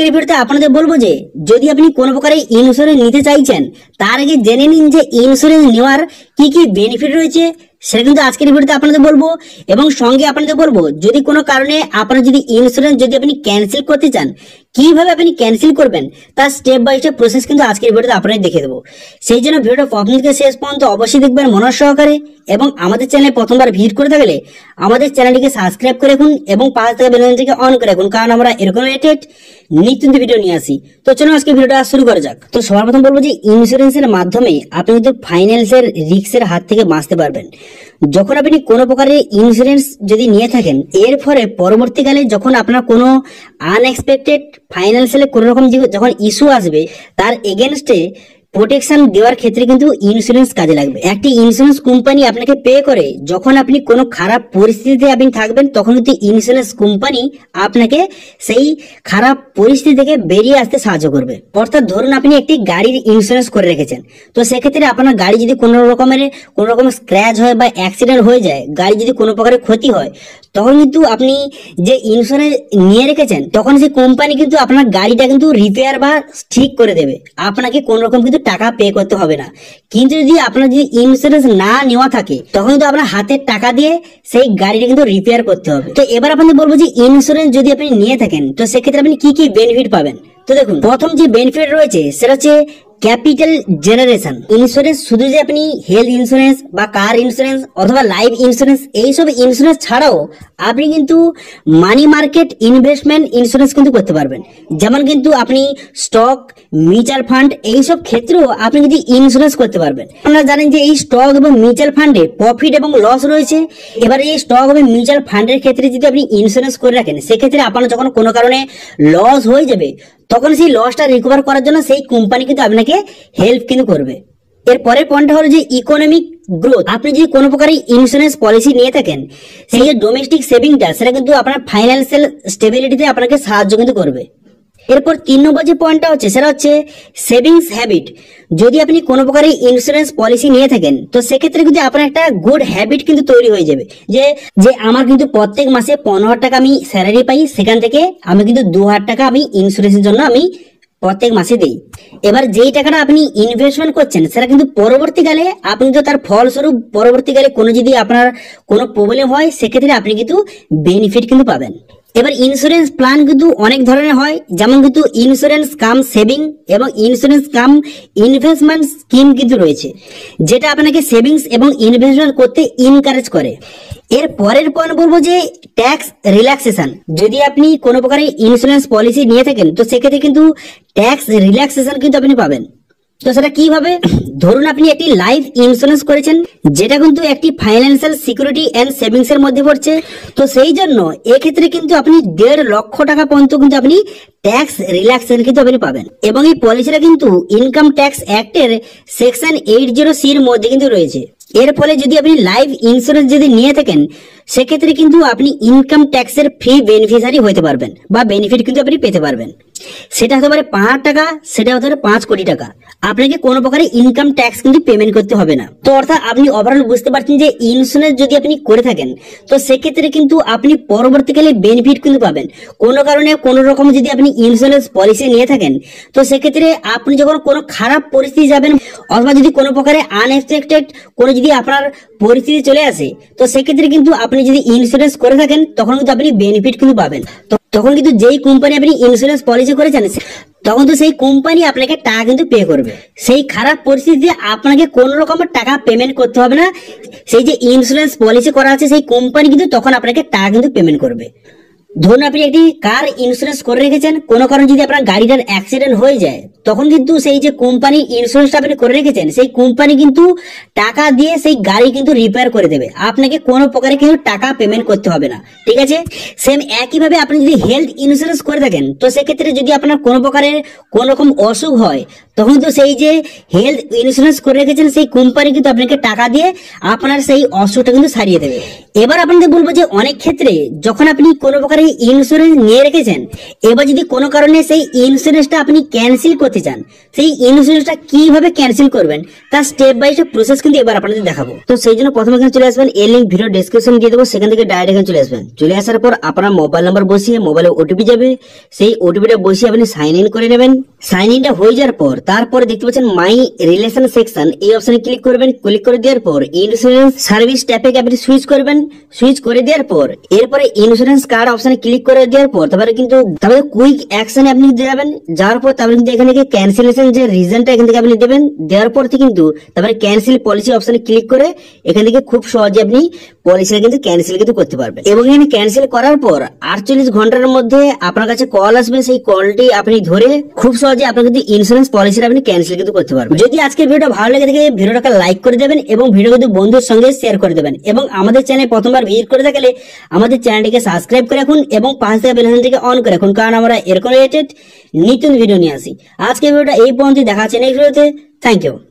আজকের ভিডিওতে আপনাদের বলবো যে যদি আপনি কোনো প্রকারের ইন্স্যুরেন্স নিতে চাইছেন তার আগে জেনে নিন যে ইন্স্যুরেন্স নেওয়ার কি কি বেনিফিট রয়েছে সেটা কিন্তু আজকের ভিডিওতে আপনাদের বলবো। এবং সঙ্গে আপনাদের বলবো যদি কোনো কারণে আপনারা যদি ইন্স্যুরেন্স যদি আপনি ক্যান্সেল করতে চান কিভাবে আপনি ক্যান্সেল করবেন তার স্টেপ বাই স্টেপ প্রসেস কিন্তু আজকের ভিডিওতে আপনাদের দেখে দেবো। সেই জন্য ভিডিওটা প্রথম থেকে শেষ পর্যন্ত অবশ্যই দেখবেন মনোযোগ সহকারে। এবং আমাদের চ্যানেলে প্রথমবার ভিজিট করে থাকলে আমাদের চ্যানেলটিকে সাবস্ক্রাইব করে রাখুন এবং পাশে থাকা বেল আইকনটিকে অন করে রাখুন, কারণ আমরা এরকম রিলেটেড নিত্য নতুন ভিডিও নিয়ে আসি। তো চলুন আজকে ভিডিওটা শুরু করা যাক। তো সবার প্রথম বলবো যে ইন্স্যুরেন্সের মাধ্যমে আপনি কিন্তু ফাইন্যান্সের রিস্কের হাত থেকে বাঁচতে পারবেন। যখন আপনি কোনো প্রকারের ইন্স্যুরেন্স যদি নিয়ে থাকেন এর ফলে পরবর্তীকালে যখন আপনার কোনো আনএক্সপেক্টেড ফাইন্যান্সিয়াল কোনো রকম যখন ইস্যু আসবে তার এগেনস্টে প্রোটেকশন দেওয়ার ক্ষেত্রে কিন্তু ইন্স্যুরেন্স কাজে লাগবে। একটি ইন্স্যুরেন্স কোম্পানি আপনাকে পে করে যখন আপনি কোনো খারাপ পরিস্থিতিতে আপনি থাকবেন তখন কিন্তু ইন্স্যুরেন্স কোম্পানি আপনাকে সেই খারাপ পরিস্থিতি থেকে বেরিয়ে আসতে সাহায্য করবে। অর্থাৎ ধরুন আপনি একটি গাড়ির ইন্স্যুরেন্স করে রেখেছেন, তো সেক্ষেত্রে আপনার গাড়ি যদি কোনো রকম স্ক্র্যাচ হয় বা অ্যাক্সিডেন্ট হয়ে যায়, গাড়ি যদি কোনো প্রকারের ক্ষতি হয়, তখন কিন্তু আপনি যে ইন্স্যুরেন্স নিয়ে রেখেছেন তখন সেই কোম্পানি কিন্তু আপনার গাড়িটা কিন্তু রিপেয়ার বা ঠিক করে দেবে, আপনাকে কোনো রকম কিন্তু টাকা পে করতে হবে না। কিন্তু যদি আপনার যদি ইন্স্যুরেন্স না নেওয়া থাকে তখন কিন্তু আপনার হাতের টাকা দিয়ে সেই গাড়িটা কিন্তু রিপেয়ার করতে হবে। তো এবার আপনাদের বলবো যে ইন্স্যুরেন্স যদি আপনি নিয়ে থাকেন তো সেক্ষেত্রে আপনি কি কি বেনিফিট পাবেন। তো দেখুন, প্রথম যে বেনিফিট রয়েছে সেটা হচ্ছে ক্যাপিটাল জেনারেশন। ইন্স্যুরেন্স শুধু যে আপনি হেলথ ইন্স্যুরেন্স বা কার ইন্স্যুরেন্স অথবা লাইফ ইন্স্যুরেন্স এইসব ইন্স্যুরেন্স ছাড়াও আপনি কিন্তু মানি মার্কেট ইনভেস্টমেন্ট ইন্স্যুরেন্স কিন্তু করতে পারবেন। যেমন কিন্তু আপনি স্টক, মিউচুয়াল ফান্ড এইসব ক্ষেত্রেও আপনি যদি ইন্স্যুরেন্স করতে পারবেন। আপনারা জানেন যে এই স্টক এবং মিউচুয়াল ফান্ডে প্রফিট এবং লস রয়েছে। এবার এই স্টক এবং মিউচুয়াল ফান্ডের ক্ষেত্রে যদি আপনি ইন্স্যুরেন্স করে রাখেন সেক্ষেত্রে আপনার যখন কোনো কারণে লস হয়ে যাবে তখন সেই লসটা রিকভার করার জন্য সেই কোম্পানি কিন্তু আপনাকে হেল্প কিন্তু করবে। এর পরের পয়েন্টটা হলো যে ইকোনমিক গ্রোথ। আপনি যদি কোনো প্রকারের ইন্স্যুরেন্স পলিসি নিয়ে থাকেন সেই যে ডোমেস্টিক সেভিংটা সেটা কিন্তু আপনার ফাইন্যান্সিয়াল স্টেবিলিটিতে আপনাকে সাহায্য কিন্তু করবে। এরপর 3 নম্বর যে পয়েন্টটা হচ্ছে সেটা হচ্ছে সেভিংস হ্যাবিট। যদি আপনি কোনো প্রকারের ইন্স্যুরেন্স পলিসি নিয়ে থাকেন তো সেক্ষেত্রে কিন্তু আপনার একটা গুড হ্যাবিট কিন্তু তৈরি হয়ে যাবে যে আমার কিন্তু প্রত্যেক মাসে 15,000 টাকা আমি স্যালারি পাই, সেখান থেকে আমি কিন্তু 2,000 টাকা আমি ইন্স্যুরেন্সের জন্য আমি প্রত্যেক মাসে দেই। এবার যেই টাকাটা আপনি ইনভেস্টমেন্ট করছেন সেটা কিন্তু পরবর্তীকালে আপনি তো তার ফলস্বরূপ পরবর্তীকালে কোনো যদি আপনার কোনো প্রবলেম হয় সেক্ষেত্রে আপনি কিন্তু বেনিফিট কিন্তু পাবেন। এবার ইন্স্যুরেন্স প্ল্যান কিন্তু অনেক ধরনের হয়, যেমন কিন্তু ইন্স্যুরেন্স কাম সেভিং এবং ইন্স্যুরেন্স কাম ইনভেস্টমেন্ট স্কিম কিন্তু রয়েছে, যেটা আপনাকে সেভিংস এবং ইনভেস্টমেন্ট করতে এনকারেজ করে। এর পরের পয়েন্ট বলবো যে ট্যাক্স রিল্যাক্সেশন। যদি আপনি কোনো প্রকারের ইন্স্যুরেন্স পলিসি নিয়ে থাকেন তো সেক্ষেত্রে কিন্তু ট্যাক্স রিল্যাক্সেশন কিন্তু আপনি পাবেন। তো সেটা কিভাবে? ধরুন আপনি একটি লাইফ ইন্স্যুরেন্স করেছেন যেটা কিন্তু একটি ফাইন্যান্সিয়াল সিকিউরিটি এন্ড সেভিংস এর মধ্যে পড়ছে, তো সেই জন্য এক্ষেত্রে কিন্তু আপনি 1.5 লক্ষ টাকা পর্যন্ত কিন্তু আপনি ট্যাক্স রিল্যাক্সেশন কিন্তু আপনি পাবেন। এবং এই পলিসিটা কিন্তু ইনকাম ট্যাক্স অ্যাক্টের সেকশন 80C এর মধ্যে কিন্তু রয়েছে। এর ফলে যদি আপনি লাইফ ইন্স্যুরেন্স যদি নিয়ে থাকেন সেক্ষেত্রে কিন্তু আপনি ইনকাম ট্যাক্সের ফ্রি বেনিফিশিয়ারি হতে পারবেন বা বেনিফিট কিন্তু আপনি পেতে পারবেন। সেটা হতে পারে 5 টাকা, সেটা হতে পারে 5 কোটি টাকা। আপনাকে কোনো প্রকারের ইনকাম ট্যাক্স কিন্তু পেমেন্ট করতে হবে না। তো অর্থাৎ আপনি ওভারঅল বুঝতে পারছেন যে ইন্স্যুরেন্স যদি আপনি করে থাকেন তো সেক্ষেত্রে কিন্তু আপনি পরবর্তীকালে বেনিফিট কিন্তু পাবেন। কোনো কারণে কোনো রকম যদি আপনি ইন্স্যুরেন্স পলিসি নিয়ে থাকেন তো সেক্ষেত্রে আপনি যখন কোনো খারাপ পরিস্থিতি যাবেন অথবা যদি কোনো প্রকারে আনএক্সপেক্টেড কোনো যদি আপনার পরিস্থিতি চলে আসে তো সেক্ষেত্রে কিন্তু আপনি যদি ইন্স্যুরেন্স করে থাকেন তখন কিন্তু আপনি বেনিফিট কিন্তু পাবেন। তখন কিন্তু যেই কোম্পানি আপনি ইন্স্যুরেন্স পলিসি করেছেন তখন তো সেই কোম্পানি আপনাকে টাকা কিন্তু পে করবে। সেই খারাপ পরিস্থিতিতে আপনাকে কোনো রকমের টাকা পেমেন্ট করতে হবে না। সেই যে ইন্স্যুরেন্স পলিসি করা আছে সেই কোম্পানি কিন্তু তখন আপনাকে টাকা কিন্তু পেমেন্ট করবে। ধরুন আপনি একটি কার ইন্স্যুরেন্স করে রেখেছেন, কোনো কারণে যদি আপনার গাড়িটার অ্যাক্সিডেন্ট হয়ে যায় তখন কিন্তু সেই যে কোম্পানি ইন্স্যুরেন্সটা আপনি করে রেখেছেন সেই কোম্পানি কিন্তু টাকা দিয়ে সেই গাড়ি কিন্তু রিপেয়ার করে দেবে, আপনাকে কোনো প্রকারে কিন্তু টাকা পেমেন্ট করতে হবে না। ঠিক আছে, সেম একইভাবে আপনি যদি হেলথ ইন্স্যুরেন্স করে থাকেন তো সেক্ষেত্রে যদি আপনার কোনো প্রকারের কোনো রকম অসুখ হয় তখন তো সেই যে হেলথ ইন্স্যুরেন্স করে রেখেছেন সেই কোম্পানি কিন্তু আপনাকে টাকা দিয়ে আপনার সেই অসুখটা কিন্তু সারিয়ে দেবে। এবার আপনাদের বলবো যে অনেক ক্ষেত্রে যখন আপনি কোনো প্রকার প্রকারের ইন্স্যুরেন্স নিয়ে রেখেছেন, এবার যদি কোনো কারণে সেই ইন্স্যুরেন্সটা আপনি ক্যান্সেল করতে চান, সেই ইন্স্যুরেন্সটা কিভাবে ক্যান্সেল করবেন তার স্টেপ বাই স্টেপ প্রসেস কিন্তু এবার আপনাদের দেখাবো। তো সেই জন্য প্রথমে এখানে চলে আসবেন, এর লিঙ্ক ভিডিও ডেসক্রিপশন দিয়ে দেবো, সেখান থেকে ডাইরেক্ট এখানে চলে আসবেন। চলে আসার পর আপনার মোবাইল নাম্বার বসিয়ে মোবাইলে ওটিপি যাবে, সেই ওটিপিটা বসিয়ে আপনি সাইন ইন করে নেবেন। সাইন ইনটা হয়ে যাওয়ার পর তারপরে দেখতে পাচ্ছেন মাই রিলেশন সেকশন, এই অপশনে ক্লিক করবেন। ক্লিক করে দেওয়ার পর ইন্স্যুরেন্স সার্ভিস ট্যাবে আপনি সুইচ করবেন। সুইচ করে দেওয়ার পর এরপরে ইন্স্যুরেন্স কার্ড অপশনে ক্লিক করে দেওয়ার পর তারপরে কুইক অ্যাকশনে আপনি যাবেন। যাওয়ার পর তারপরে কিন্তু এখানে ক্যান্সেলেশন যে রিজনটা এখান থেকে আপনি দেবেন। দেওয়ার পর কিন্তু তারপরে ক্যান্সেল পলিসি অপশনে ক্লিক করে এখান থেকে খুব সহজে আপনি পলিসিটা কিন্তু ক্যান্সেল কিন্তু করতে পারবেন। এবং এখানে ক্যান্সেল করার পর 48 ঘন্টার মধ্যে আপনার কাছে কল আসবে, সেই কলটি আপনি ধরে খুব সহজে আপনার কিন্তু ইন্স্যুরেন্স পলিসিটা আপনি ক্যান্সেল কিন্তু করতে পারবেন। যদি আজকের ভিডিওটা ভালো লেগে থাকে ভিডিওটাকে লাইক করে দেবেন এবং ভিডিও কিন্তু বন্ধুর সঙ্গে শেয়ার করে দেবেন। এবং আমাদের চ্যানেল প্রথমবার ভিজিট করে থাকলে আমাদের চ্যানেলটিকে সাবস্ক্রাইব করে রাখুন এবং পাশে থাকা বেল আইকনটিকে অন করে রাখুন, কারণ আমরা এরকম রিলেটেড নতুন ভিডিও নিয়ে আসি। আজকের ভিডিওটা এই পর্যন্ত, দেখা হচ্ছে নেক্সট ভিডিওতে। Thank you.